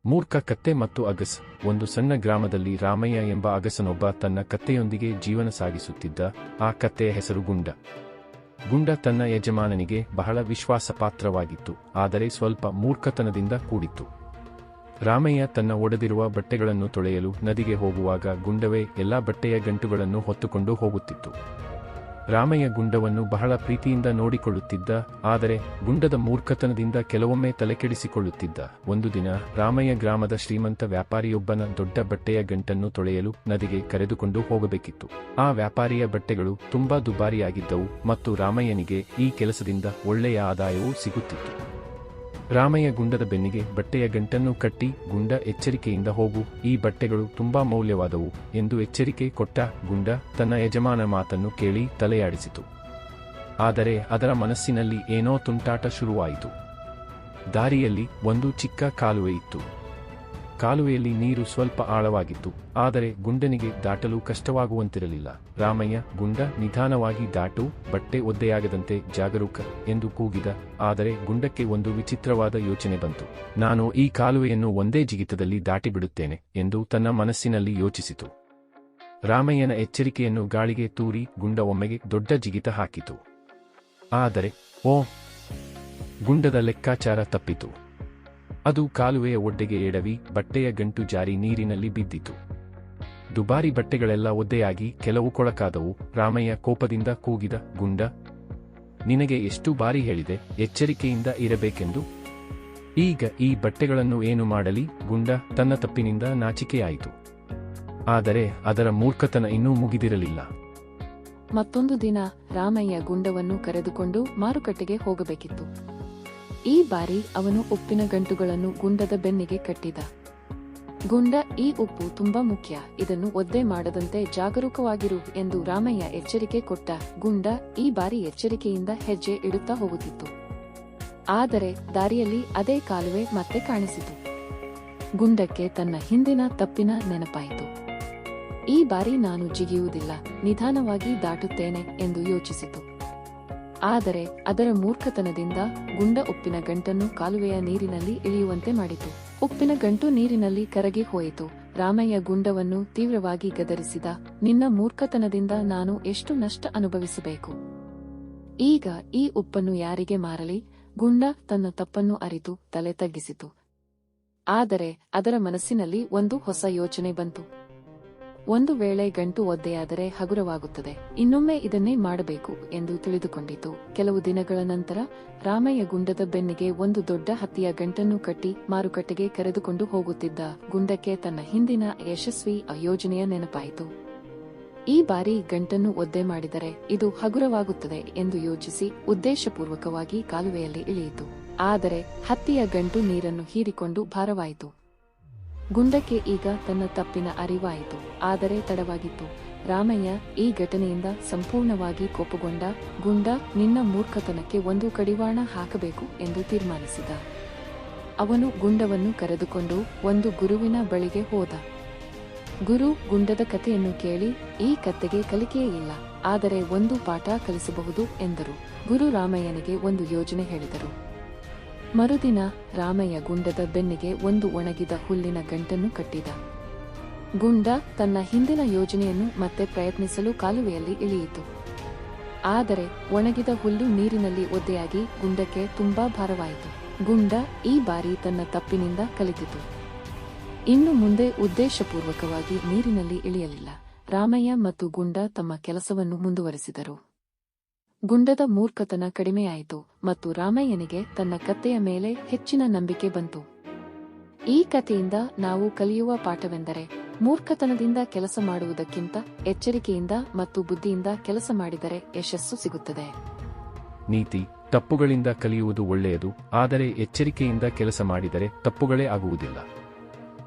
ಮೂರ್ಖ ಕತ್ತೆ ಮತ್ತು ಅಗಸ. ಒಂದು ಸಣ್ಣ ಗ್ರಾಮದಲ್ಲಿ ರಾಮಯ್ಯ ಎಂಬ ಅಗಸನೊಬ್ಬ ತನ್ನ ಕತ್ತೆಯೊಂದಿಗೆ ಜೀವನ ಸಾಗಿಸುತ್ತಿದ್ದ. ಆ ಕತ್ತೆಯ ಹೆಸರು ಗುಂಡ. ಗುಂಡ ತನ್ನ ಯಜಮಾನನಿಗೆ ಬಹಳ ವಿಶ್ವಾಸಪಾತ್ರವಾಗಿತ್ತು, ಆದರೆ ಸ್ವಲ್ಪ ಮೂರ್ಖತನದಿಂದ ಕೂಡಿತ್ತು. ರಾಮಯ್ಯ ತನ್ನ ಒಡೆದಿರುವ ಬಟ್ಟೆಗಳನ್ನು ತೊಳೆಯಲು ನದಿಗೆ ಹೋಗುವಾಗ ಗುಂಡವೇ ಎಲ್ಲ ಬಟ್ಟೆಯ ಗಂಟುಗಳನ್ನು ಹೊತ್ತುಕೊಂಡು ಹೋಗುತ್ತಿತ್ತು. ರಾಮಯ್ಯ ಗುಂಡವನ್ನು ಬಹಳ ಪ್ರೀತಿಯಿಂದ ನೋಡಿಕೊಳ್ಳುತ್ತಿದ್ದ, ಆದರೆ ಗುಂಡದ ಮೂರ್ಖತನದಿಂದ ಕೆಲವೊಮ್ಮೆ ತಲೆಕೆಡಿಸಿಕೊಳ್ಳುತ್ತಿದ್ದ. ಒಂದು ದಿನ ರಾಮಯ್ಯ ಗ್ರಾಮದ ಶ್ರೀಮಂತ ವ್ಯಾಪಾರಿಯೊಬ್ಬನ ದೊಡ್ಡ ಬಟ್ಟೆಯ ಗಂಟನ್ನು ತೊಳೆಯಲು ನದಿಗೆ ಕರೆದುಕೊಂಡು ಹೋಗಬೇಕಿತ್ತು. ಆ ವ್ಯಾಪಾರಿಯ ಬಟ್ಟೆಗಳು ತುಂಬಾ ದುಬಾರಿಯಾಗಿದ್ದವು ಮತ್ತು ರಾಮಯ್ಯನಿಗೆ ಈ ಕೆಲಸದಿಂದ ಒಳ್ಳೆಯ ಆದಾಯವೂ ಸಿಗುತ್ತಿತ್ತು. ರಾಮಯ್ಯ ಗುಂಡದ ಬೆನ್ನಿಗೆ ಬಟ್ಟೆಯ ಗಂಟನ್ನು ಕಟ್ಟಿ, ಗುಂಡ ಎಚ್ಚರಿಕೆಯಿಂದ ಹೋಗು, ಈ ಬಟ್ಟೆಗಳು ತುಂಬಾ ಮೌಲ್ಯವಾದವು ಎಂದು ಎಚ್ಚರಿಕೆ ಕೊಟ್ಟ. ಗುಂಡ ತನ್ನ ಯಜಮಾನ ಮಾತನ್ನು ಕೇಳಿ ತಲೆಯಾಡಿಸಿತು. ಆದರೆ ಅದರ ಮನಸ್ಸಿನಲ್ಲಿ ಏನೋ ತುಂಟಾಟ ಶುರುವಾಯಿತು. ದಾರಿಯಲ್ಲಿ ಒಂದು ಚಿಕ್ಕ ಕಾಲುವೆ ಇತ್ತು. ಕಾಲುವೆಯಲ್ಲಿ ನೀರು ಸ್ವಲ್ಪ ಆಳವಾಗಿತ್ತು, ಆದರೆ ಗುಂಡನಿಗೆ ದಾಟಲು ಕಷ್ಟವಾಗುವಂತಿರಲಿಲ್ಲ. ರಾಮಯ್ಯ, ಗುಂಡ ನಿಧಾನವಾಗಿ ದಾಟು, ಬಟ್ಟೆ ಒದ್ದೆಯಾಗದಂತೆ ಜಾಗರೂಕ ಎಂದು ಕೂಗಿದ. ಆದರೆ ಗುಂಡಕ್ಕೆ ಒಂದು ವಿಚಿತ್ರವಾದ ಯೋಚನೆ ಬಂತು. ನಾನು ಈ ಕಾಲುವೆಯನ್ನು ಒಂದೇ ಜಿಗಿತದಲ್ಲಿ ದಾಟಿಬಿಡುತ್ತೇನೆ ಎಂದು ತನ್ನ ಮನಸ್ಸಿನಲ್ಲಿ ಯೋಚಿಸಿತು. ರಾಮಯ್ಯನ ಎಚ್ಚರಿಕೆಯನ್ನು ಗಾಳಿಗೆ ತೂರಿ ಗುಂಡ ಒಮ್ಮೆಗೆ ದೊಡ್ಡ ಜಿಗಿತ ಹಾಕಿತು. ಆದರೆ ಗುಂಡದ ಲೆಕ್ಕಾಚಾರ ತಪ್ಪಿತು. ಅದು ಕಾಲುವೆಯ ಒಡ್ಡೆಗೆ ಎಡವಿ ಬಟ್ಟೆಯ ಗಂಟು ಜಾರಿ ನೀರಿನಲ್ಲಿ ಬಿದ್ದಿತು. ದುಬಾರಿ ಬಟ್ಟೆಗಳೆಲ್ಲ ಒದ್ದೆಯಾಗಿ ಕೆಲವು ಕೊಳಕಾದವು. ರಾಮಯ್ಯ ಕೋಪದಿಂದ ಕೂಗಿದ, ಗುಂಡ, ನಿನಗೆ ಎಷ್ಟು ಬಾರಿ ಹೇಳಿದೆ ಎಚ್ಚರಿಕೆಯಿಂದ ಇರಬೇಕೆಂದು? ಈಗ ಈ ಬಟ್ಟೆಗಳನ್ನು ಏನು ಮಾಡಲಿ? ಗುಂಡ ತನ್ನ ತಪ್ಪಿನಿಂದ ನಾಚಿಕೆಯಾಯಿತು. ಆದರೆ ಅದರ ಮೂರ್ಖತನ ಇನ್ನೂ ಮುಗಿದಿರಲಿಲ್ಲ. ಮತ್ತೊಂದು ದಿನ ರಾಮಯ್ಯ ಗುಂಡವನ್ನು ಕರೆದುಕೊಂಡು ಮಾರುಕಟ್ಟೆಗೆ ಹೋಗಬೇಕಿತ್ತು. ಈ ಬಾರಿ ಅವನು ಉಪ್ಪಿನ ಗಂಟುಗಳನ್ನು ಗುಂಡದ ಬೆನ್ನಿಗೆ ಕಟ್ಟಿದ. ಗುಂಡ, ಈ ಉಪ್ಪು ತುಂಬಾ ಮುಖ್ಯ, ಇದನ್ನು ಒದ್ದೆ ಮಾಡದಂತೆ ಜಾಗರೂಕವಾಗಿರು ಎಂದು ರಾಮಯ್ಯ ಎಚ್ಚರಿಕೆ ಕೊಟ್ಟ. ಗುಂಡ ಈ ಬಾರಿ ಎಚ್ಚರಿಕೆಯಿಂದ ಹೆಜ್ಜೆ ಇಡುತ್ತಾ ಹೋಗುತ್ತಿತ್ತು. ಆದರೆ ದಾರಿಯಲ್ಲಿ ಅದೇ ಕಾಲುವೆ ಮತ್ತೆ ಕಾಣಿಸಿತು. ಗುಂಡಕ್ಕೆ ತನ್ನ ಹಿಂದಿನ ತಪ್ಪಿನ ನೆನಪಾಯಿತು. ಈ ಬಾರಿ ನಾನು ಜಿಗಿಯುವುದಿಲ್ಲ, ನಿಧಾನವಾಗಿ ದಾಟುತ್ತೇನೆ ಎಂದು ಯೋಚಿಸಿತು. ಆದರೆ ಅದರ ಮೂರ್ಖತನದಿಂದ ಗುಂಡ ಉಪ್ಪಿನ ಗಂಟನ್ನು ಕಾಲುವೆಯ ನೀರಿನಲ್ಲಿ ಇಳಿಯುವಂತೆ ಮಾಡಿತು. ಉಪ್ಪಿನ ಗಂಟು ನೀರಿನಲ್ಲಿ ಕರಗಿ ಹೋಯಿತು. ರಾಮಯ್ಯ ಗುಂಡವನ್ನು ತೀವ್ರವಾಗಿ ಗದರಿಸಿದ, ನಿನ್ನ ಮೂರ್ಖತನದಿಂದ ನಾನು ಎಷ್ಟು ನಷ್ಟ ಅನುಭವಿಸಬೇಕು? ಈಗ ಈ ಉಪ್ಪನ್ನು ಯಾರಿಗೆ ಮಾರಲಿ? ಗುಂಡ ತನ್ನ ತಪ್ಪನ್ನು ಅರಿತು ತಲೆ ತಗ್ಗಿಸಿತು. ಆದರೆ ಅದರ ಮನಸ್ಸಿನಲ್ಲಿ ಒಂದು ಹೊಸ ಯೋಚನೆ ಬಂತು. ಒಂದು ವೇಳೆ ಗಂಟು ಒದ್ದೆಯಾದರೆ ಹಗುರವಾಗುತ್ತದೆ, ಇನ್ನೊಮ್ಮೆ ಇದನ್ನೇ ಮಾಡಬೇಕು ಎಂದು ತಿಳಿದುಕೊಂಡಿತು. ಕೆಲವು ದಿನಗಳ ನಂತರ ರಾಮಯ್ಯ ಗುಂಡದ ಬೆನ್ನಿಗೆ ಒಂದು ದೊಡ್ಡ ಹತ್ತಿಯ ಗಂಟನ್ನು ಕಟ್ಟಿ ಮಾರುಕಟ್ಟೆಗೆ ಕರೆದುಕೊಂಡು ಹೋಗುತ್ತಿದ್ದ. ಗುಂಡಕ್ಕೆ ತನ್ನ ಹಿಂದಿನ ಯಶಸ್ವಿ ಯೋಜನೆಯ ನೆನಪಾಯಿತು. ಈ ಬಾರಿ ಗಂಟನ್ನು ಒದ್ದೆ ಮಾಡಿದರೆ ಇದು ಹಗುರವಾಗುತ್ತದೆ ಎಂದು ಯೋಚಿಸಿ ಉದ್ದೇಶಪೂರ್ವಕವಾಗಿ ಕಾಲುವೆಯಲ್ಲಿ ಇಳಿಯಿತು. ಆದರೆ ಹತ್ತಿಯ ಗಂಟು ನೀರನ್ನು ಹೀರಿಕೊಂಡು ಭಾರವಾಯಿತು. ಗುಂಡಕ್ಕೆ ಈಗ ತನ್ನ ತಪ್ಪಿನ ಅರಿವಾಯಿತು, ಆದರೆ ತಡವಾಗಿತ್ತು. ರಾಮಯ್ಯ ಈ ಘಟನೆಯಿಂದ ಸಂಪೂರ್ಣವಾಗಿ ಕೋಪಗೊಂಡ. ಗುಂಡ, ನಿನ್ನ ಮೂರ್ಖತನಕ್ಕೆ ಒಂದು ಕಡಿವಾಣ ಹಾಕಬೇಕು ಎಂದು ತೀರ್ಮಾನಿಸಿದ. ಅವನು ಗುಂಡವನ್ನು ಕರೆದುಕೊಂಡು ಒಂದು ಗುರುವಿನ ಬಳಿಗೆ ಹೋದ. ಗುರು ಗುಂಡದ ಕಥೆಯನ್ನು ಕೇಳಿ, ಈ ಕತ್ತೆಗೆ ಕಲಿಕೆಯೇ ಇಲ್ಲ, ಆದರೆ ಒಂದು ಪಾಠ ಕಲಿಸಬಹುದು ಎಂದರು. ಗುರು ರಾಮಯ್ಯನಿಗೆ ಒಂದು ಯೋಜನೆ ಹೇಳಿದರು. ಮರುದಿನ ರಾಮಯ್ಯ ಗುಂಡದ ಬೆನ್ನಿಗೆ ಒಂದು ಒಣಗಿದ ಹುಲ್ಲಿನ ಗಂಟನ್ನು ಕಟ್ಟಿದ. ಗುಂಡ ತನ್ನ ಹಿಂದಿನ ಯೋಜನೆಯನ್ನು ಮತ್ತೆ ಪ್ರಯತ್ನಿಸಲು ಕಾಲುವೆಯಲ್ಲಿ ಇಳಿಯಿತು. ಆದರೆ ಒಣಗಿದ ಹುಲ್ಲು ನೀರಿನಲ್ಲಿ ಒದ್ದೆಯಾಗಿ ಗುಂಡಕ್ಕೆ ತುಂಬಾ ಭಾರವಾಯಿತು. ಗುಂಡ ಈ ಬಾರಿ ತನ್ನ ತಪ್ಪಿನಿಂದ ಕಲಿತಿತು. ಇನ್ನು ಮುಂದೆ ಉದ್ದೇಶಪೂರ್ವಕವಾಗಿ ನೀರಿನಲ್ಲಿ ಇಳಿಯಲಿಲ್ಲ. ರಾಮಯ್ಯ ಮತ್ತು ಗುಂಡ ತಮ್ಮ ಕೆಲಸವನ್ನು ಮುಂದುವರೆಸಿದರು. ಗುಂಡದ ಮೂರ್ಖತನ ಕಡಿಮೆಯಾಯಿತು ಮತ್ತು ರಾಮಯ್ಯನಿಗೆ ತನ್ನ ಕತ್ತೆಯ ಮೇಲೆ ಹೆಚ್ಚಿನ ನಂಬಿಕೆ ಬಂತು. ಈ ಕಥೆಯಿಂದ ನಾವು ಕಲಿಯುವ ಪಾಠವೆಂದರೆ, ಮೂರ್ಖತನದಿಂದ ಕೆಲಸ ಮಾಡುವುದಕ್ಕಿಂತ ಎಚ್ಚರಿಕೆಯಿಂದ ಮತ್ತು ಬುದ್ಧಿಯಿಂದ ಕೆಲಸ ಮಾಡಿದರೆ ಯಶಸ್ಸು ಸಿಗುತ್ತದೆ. ನೀತಿ: ತಪ್ಪುಗಳಿಂದ ಕಲಿಯುವುದು ಒಳ್ಳೆಯದು, ಆದರೆ ಎಚ್ಚರಿಕೆಯಿಂದ ಕೆಲಸ ಮಾಡಿದರೆ ತಪ್ಪುಗಳೇ ಆಗುವುದಿಲ್ಲ.